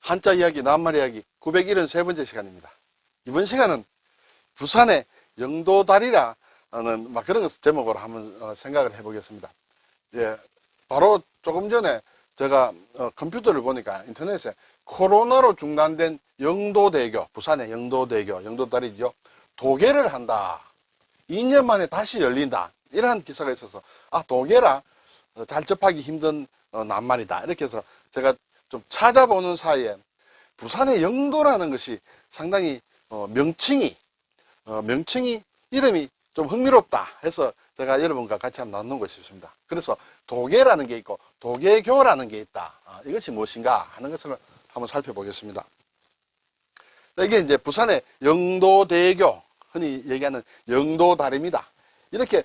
한자 이야기, 낱말 이야기 973번째 시간입니다. 이번 시간은 부산의 영도다리라는 막 그런 제목으로 한번 생각을 해보겠습니다. 예, 바로 조금 전에 제가 컴퓨터를 보니까 인터넷에 코로나로 중단된 영도대교, 부산의 영도대교, 영도다리죠. 도계를 한다. 2년 만에 다시 열린다. 이러한 기사가 있어서 도계라 잘 접하기 힘든 낱말이다. 이렇게 해서 제가 좀 찾아보는 사이에 부산의 영도라는 것이 상당히 명칭이 이름이 좀 흥미롭다 해서 제가 여러분과 같이 한번 나누고 싶습니다. 그래서 도계라는 게 있고 도계교라는 게 있다. 이것이 무엇인가 하는 것을 한번 살펴보겠습니다. 이게 이제 부산의 영도대교, 흔히 얘기하는 영도다리입니다. 이렇게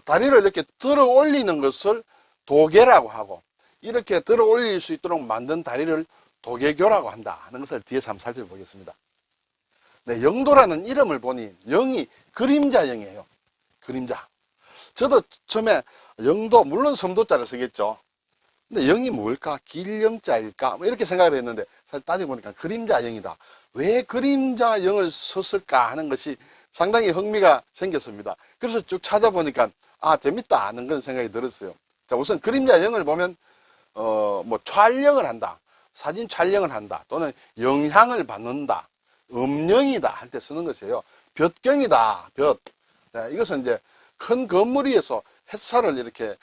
다리를 이렇게 들어 올리는 것을 도계라고 하고, 이렇게 들어 올릴 수 있도록 만든 다리를 도계교라고 한다 하는 것을 뒤에서 한번 살펴보겠습니다. 네, 영도라는 이름을 보니 영이 그림자영이에요. 그림자. 저도 처음에 영도, 물론 섬도자를 쓰겠죠. 근데 영이 뭘까? 길영자일까? 뭐 이렇게 생각을 했는데 사실 따지고 보니까 그림자영이다. 왜 그림자영을 썼을까 하는 것이 상당히 흥미가 생겼습니다. 그래서 쭉 찾아보니까 재밌다 하는 그런 생각이 들었어요. 자, 우선 그림자영을 보면 뭐 촬영을 한다, 사진 촬영을 한다, 또는 영향을 받는다, 음영이다 할 때 쓰는 것이에요. 볕경이다, 볕. 네, 이것은 이제 큰 건물 위에서 햇살을 이렇게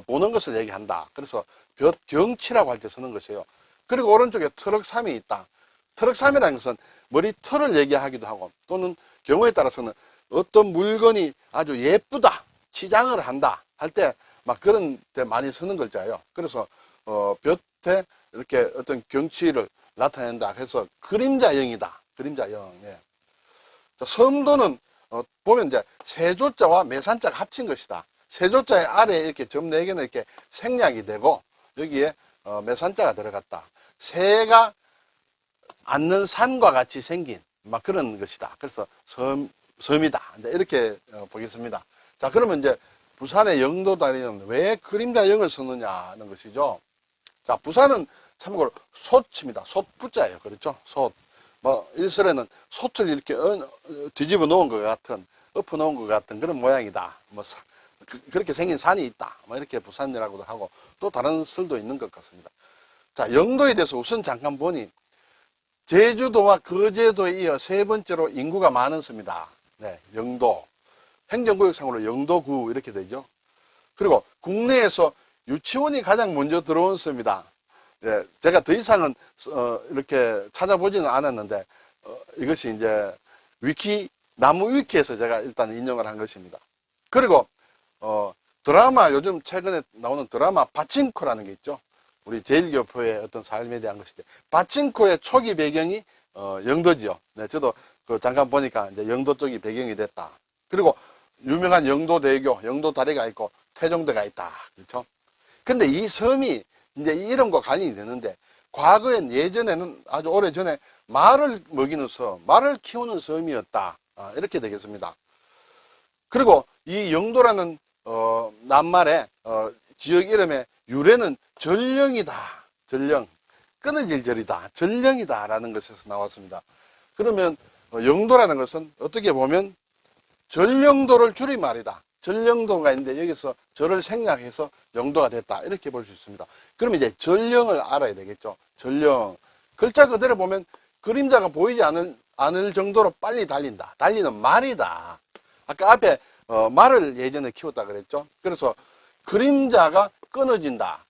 보는 것을 얘기한다. 그래서 볕경치라고 할 때 쓰는 것이에요. 그리고 오른쪽에 트럭삼이 있다. 트럭삼이라는 것은 머리털을 얘기하기도 하고, 또는 경우에 따라서는 어떤 물건이 아주 예쁘다, 치장을 한다 할 때 막 그런 때 많이 쓰는 글자예요. 그래서 볕에 이렇게 어떤 경치를 나타낸다 해서 그림자영이다. 그림자영. 예. 자, 섬도는 보면 이제 세조자와 매산자가 합친 것이다. 세조자의 아래에 이렇게 점 4개는 이렇게 생략이 되고, 여기에 매산자가 들어갔다. 새가 앉는 산과 같이 생긴 막 그런 것이다. 그래서 섬이다. 이렇게 보겠습니다. 자, 그러면 이제 부산의 영도다리는 왜 그림자영을 썼느냐 하는 것이죠. 자, 부산은 참고로 솥입니다. 솥부자예요. 그렇죠? 솥. 뭐 일설에는 솥을 이렇게 뒤집어 놓은 것 같은, 엎어 놓은 것 같은 그런 모양이다. 뭐 그렇게 생긴 산이 있다. 뭐 이렇게 부산이라고도 하고, 또 다른 설도 있는 것 같습니다. 자, 영도에 대해서 우선 잠깐 보니 제주도와 거제도에 이어 세 번째로 인구가 많은 섬이다. 네, 영도. 행정구역상으로 영도구 이렇게 되죠. 그리고 국내에서 유치원이 가장 먼저 들어온 섬이다. 네, 제가 더 이상은 이렇게 찾아보지는 않았는데 이것이 이제 나무 위키에서 제가 일단 인용을 한 것입니다. 그리고 드라마, 요즘 최근에 나오는 드라마 파친코라는 게 있죠. 우리 제1교포의 어떤 삶에 대한 것인데, 파친코의 초기 배경이 영도지요. 네, 저도 잠깐 보니까 이제 영도 쪽이 배경이 됐다. 그리고 유명한 영도대교, 영도다리가 있고 태종대가 있다. 그렇죠? 근데 이 섬이 이제 이름과 관련이 되는데, 과거엔 예전에는 아주 오래전에 말을 먹이는 섬, 말을 키우는 섬이었다. 이렇게 되겠습니다. 그리고 이 영도라는 낱말의 지역 이름의 유래는 전령이다. 전령. 끊어질 절이다. 전령이다. 라는 것에서 나왔습니다. 그러면 영도라는 것은 어떻게 보면 전령도를 줄인 말이다. 전령도가 있는데 여기서 절을 생략해서 영도가 됐다. 이렇게 볼 수 있습니다. 그러면 이제 전령을 알아야 되겠죠. 전령. 글자 그대로 보면 그림자가 보이지 않을 정도로 빨리 달린다. 달리는 말이다. 아까 앞에 말을 예전에 키웠다 그랬죠. 그래서 그림자가 끊어진다.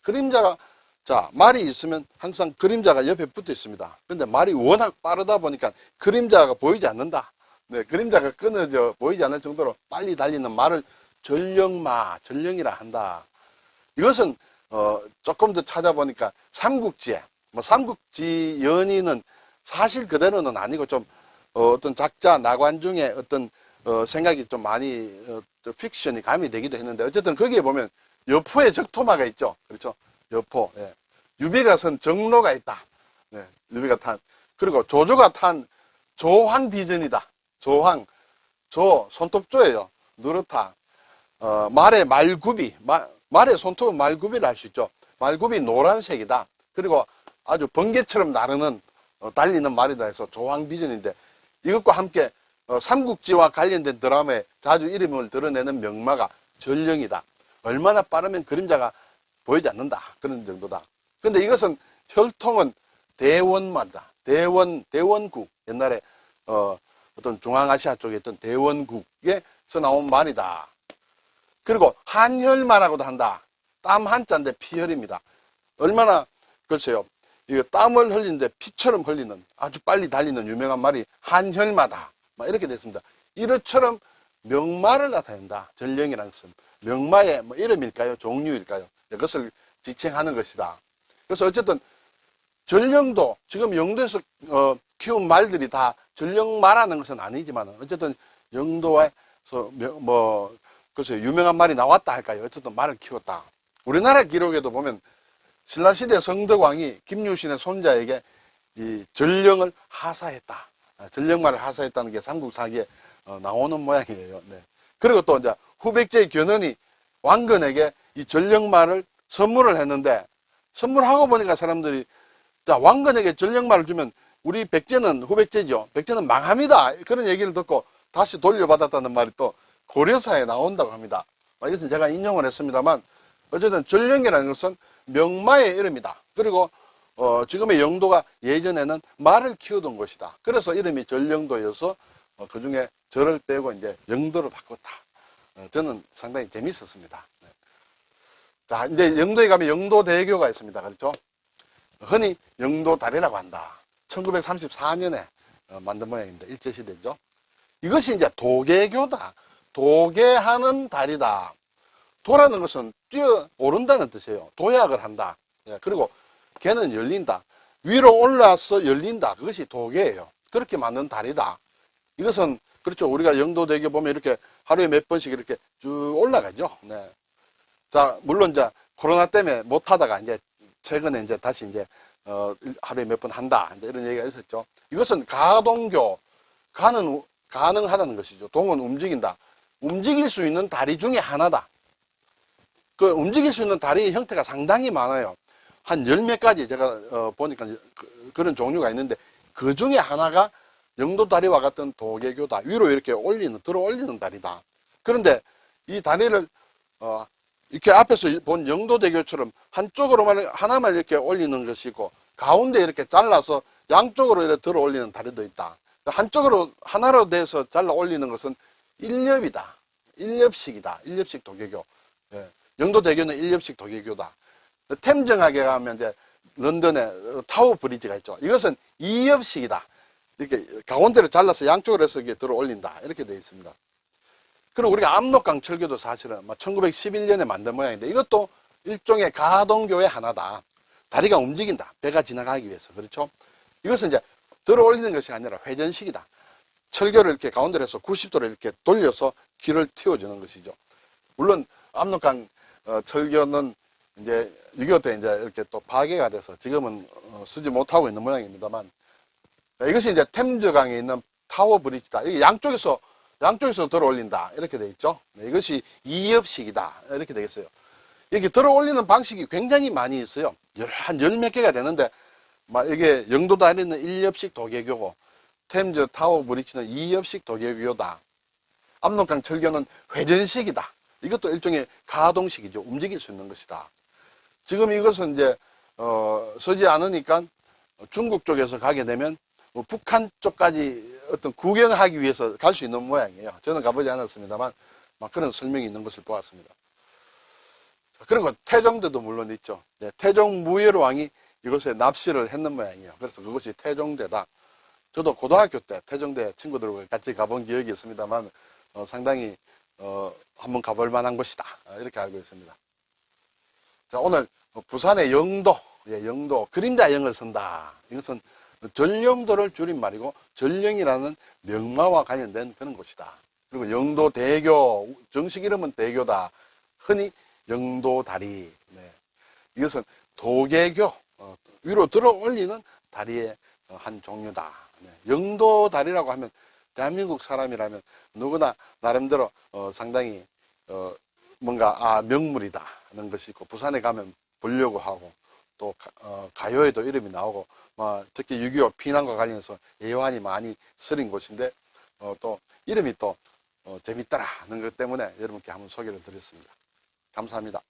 말이 있으면 항상 그림자가 옆에 붙어 있습니다. 근데 말이 워낙 빠르다 보니까 그림자가 보이지 않는다. 네, 그림자가 끊어져 보이지 않을 정도로 빨리 달리는 말을 전령이라 한다. 이것은 조금 더 찾아보니까 삼국지에, 삼국지 연의는 사실 그대로는 아니고 좀 어떤 작자 나관 중에 어떤 생각이 좀 많이 픽션이 가미되기도 했는데, 어쨌든 거기에 보면 여포의 적토마가 있죠. 그렇죠? 여포. 예. 유비가 선 정로가 있다. 네, 유비가 탄. 그리고 조조가 탄 조황비전이다. 조황. 손톱조예요. 누르타. 말의 말굽이. 말의 손톱은 말굽이를 할 수 있죠. 말굽이 노란색이다. 그리고 아주 번개처럼 나르는 달리는 말이다 해서 조항비전인데 이것과 함께 삼국지와 관련된 드라마에 자주 이름을 드러내는 명마가 전령이다. 얼마나 빠르면 그림자가 보이지 않는다. 그런 정도다. 근데 이것은 혈통은 대원마다. 대원국. 옛날에, 어떤 중앙아시아 쪽에 있던 대원국에서 나온 말이다. 그리고 한혈마라고도 한다. 땀 한자인데 피혈입니다. 얼마나, 글쎄요. 이거 땀을 흘리는데 피처럼 흘리는 아주 빨리 달리는 유명한 말이 한혈마다. 막 이렇게 됐습니다. 이것처럼 명마를 나타낸다. 전령이라는 것은. 명마의 뭐 이름일까요? 종류일까요? 그것을 지칭하는 것이다. 그래서 어쨌든 전령도 지금 영도에서 키운 말들이 다 전령마라는 것은 아니지만 어쨌든 영도에서 뭐 글쎄 유명한 말이 나왔다 할까요? 어쨌든 말을 키웠다. 우리나라 기록에도 보면 신라시대 성덕왕이 김유신의 손자에게 이 전령을 하사했다. 전령말을 하사했다는 게 삼국사기에 나오는 모양이에요. 네. 그리고 또 이제 후백제의 견훤이 왕건에게 이 전령말을 선물을 했는데 선물하고 보니까 사람들이 자 왕건에게 전령말을 주면 우리 백제는 후백제죠. 백제는 망합니다. 그런 얘기를 듣고 다시 돌려받았다는 말이 또 고려사에 나온다고 합니다. 이것은 제가 인용을 했습니다만 어쨌든 전령이라는 것은 명마의 이름이다. 그리고 지금의 영도가 예전에는 말을 키우던 곳이다. 그래서 이름이 전령도여서 그 중에 절을 빼고 이제 영도를 바꿨다. 저는 상당히 재밌었습니다. 네. 자, 이제 영도에 가면 영도대교가 있습니다. 그렇죠? 흔히 영도다리라고 한다. 1934년에 만든 모양입니다. 일제시대죠. 이것이 이제 도계교다. 도계하는 다리다. 도라는 것은 뛰어오른다는 뜻이에요. 도약을 한다. 예, 그리고 개는 열린다. 위로 올라서 열린다. 그것이 도계예요. 그렇게 만든 다리다. 이것은 그렇죠. 우리가 영도대교 보면 이렇게 하루에 몇 번씩 이렇게 쭉 올라가죠. 네. 자, 물론 이제 코로나 때문에 못 하다가 이제 최근에 이제 다시 이제 하루에 몇 번 한다. 이제 이런 얘기가 있었죠. 이것은 가동교. 가능하다는 것이죠. 동은 움직인다. 움직일 수 있는 다리 중에 하나다. 그 움직일 수 있는 다리의 형태가 상당히 많아요. 한 열 몇 가지 제가 보니까 그런 종류가 있는데 그 중에 하나가 영도다리와 같은 도계교다. 위로 이렇게 들어 올리는 다리다. 그런데 이 다리를 이렇게 앞에서 본 영도대교처럼 한쪽으로만 하나만 이렇게 올리는 것이 있고 가운데 이렇게 잘라서 양쪽으로 이렇게 들어 올리는 다리도 있다. 한쪽으로 하나로 돼서 잘라 올리는 것은 일렵이다. 일렵식이다. 일렵식 도계교. 예. 영도대교는 일렵식 도계교다. 템정하게 가면 이제 런던에 타워 브리지가 있죠. 이것은 이엽식이다. 이렇게 가운데를 잘라서 양쪽으로 해서 이렇게 들어 올린다. 이렇게 되어 있습니다. 그리고 우리가 압록강 철교도 사실은 1911년에 만든 모양인데 이것도 일종의 가동교의 하나다. 다리가 움직인다. 배가 지나가기 위해서. 그렇죠? 이것은 이제 들어 올리는 것이 아니라 회전식이다. 철교를 이렇게 가운데로 해서 90도로 이렇게 돌려서 길을 틔워주는 것이죠. 물론 압록강 철교는 이제 6.25 때 이제 이렇게 또 파괴가 돼서 지금은 쓰지 못하고 있는 모양입니다만 이것이 이제 템즈강에 있는 타워 브리지다. 이게 양쪽에서 들어 올린다. 이렇게 돼 있죠. 이것이 이엽식이다. 이렇게 되겠어요. 이렇게 들어 올리는 방식이 굉장히 많이 있어요. 한 열 몇 개가 되는데 이게 영도다리는 1엽식 도계교고 템즈 타워 브리지는 2엽식 도계교다. 압록강 철교는 회전식이다. 이것도 일종의 가동식이죠. 움직일 수 있는 것이다. 지금 이것은 이제 서지 않으니까 중국 쪽에서 가게 되면 북한 쪽까지 어떤 구경하기 위해서 갈 수 있는 모양이에요. 저는 가보지 않았습니다만 그런 설명이 있는 것을 보았습니다. 그리고 태종대도 물론 있죠. 네, 태종 무열왕이 이곳에 납시를 했는 모양이에요. 그래서 그것이 태종대다. 저도 고등학교 때 태종대 친구들과 같이 가본 기억이 있습니다만 상당히 한번 가볼 만한 곳이다. 이렇게 알고 있습니다. 자, 오늘 부산의 영도, 영도 그림자 영을 쓴다. 이것은 전령도를 줄임말이고 전령이라는 명마와 관련된 그런 곳이다. 그리고 영도대교, 정식 이름은 대교다. 흔히 영도다리. 네. 이것은 도계교, 위로 들어 올리는 다리의 한 종류다. 네. 영도다리라고 하면 대한민국 사람이라면 누구나 나름대로 상당히 뭔가 명물이다 하는 것이 있고 부산에 가면 보려고 하고 또 가요에도 이름이 나오고 특히 6.25 피난과 관련해서 예환이 많이 서린 곳인데 또 이름이 또 재밌더라 하는 것 때문에 여러분께 한번 소개를 드렸습니다. 감사합니다.